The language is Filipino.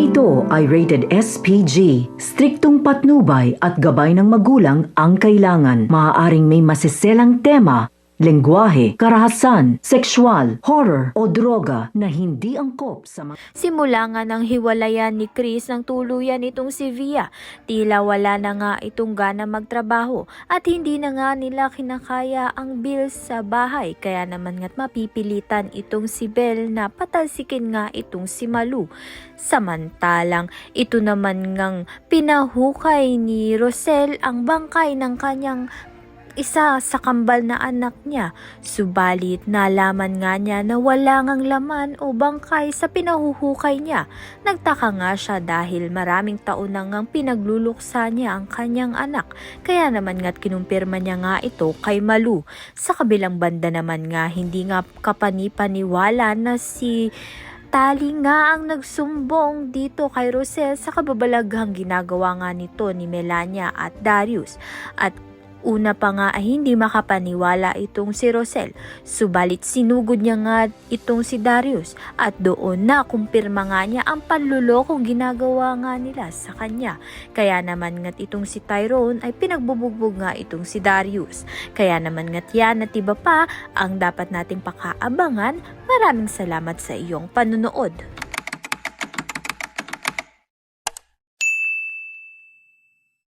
ito ay rated SPG. Striktong patnubay at gabay ng magulang ang kailangan. Maaaring may masiselang tema, lengguwahe, karahasan, sexual, horror o droga na hindi angkop sa mga... Simula nga ng hiwalayan ni Chris ng tuluyan itong si Via, tila wala na nga itong gana magtrabaho at hindi na nga nila kinakaya ang bills sa bahay, kaya naman nga't mapipilitan itong si Belle na patalsikin nga itong si Malu. Samantalang ito naman ngang pinahukay ni Rosel ang bangkay ng kanyang isa sa kambal na anak niya, subalit nalaman nga niya na wala ngang laman o bangkay sa pinahuhukay niya. Nagtaka nga siya dahil maraming taon na ngang pinagluluksa niya ang kanyang anak, kaya naman nga't kinumpirma niya nga ito kay Malu. Sa kabilang banda naman nga, hindi nga kapanipaniwala na si Tali nga ang nagsumbong dito kay Rosel sa kababalaghang ginagawa nga nito ni Melania at Darius. At una pa nga ay hindi makapaniwala itong si Rosel, subalit sinugod niya nga itong si Darius at doon na kumpirma nga niya ang panlulokong ginagawa nga nila sa kanya. Kaya naman nga't itong si Tyrone ay pinagbubugbog nga itong si Darius. Kaya naman nga't yan at iba pa ang dapat nating pakaabangan. Maraming salamat sa iyong panunood.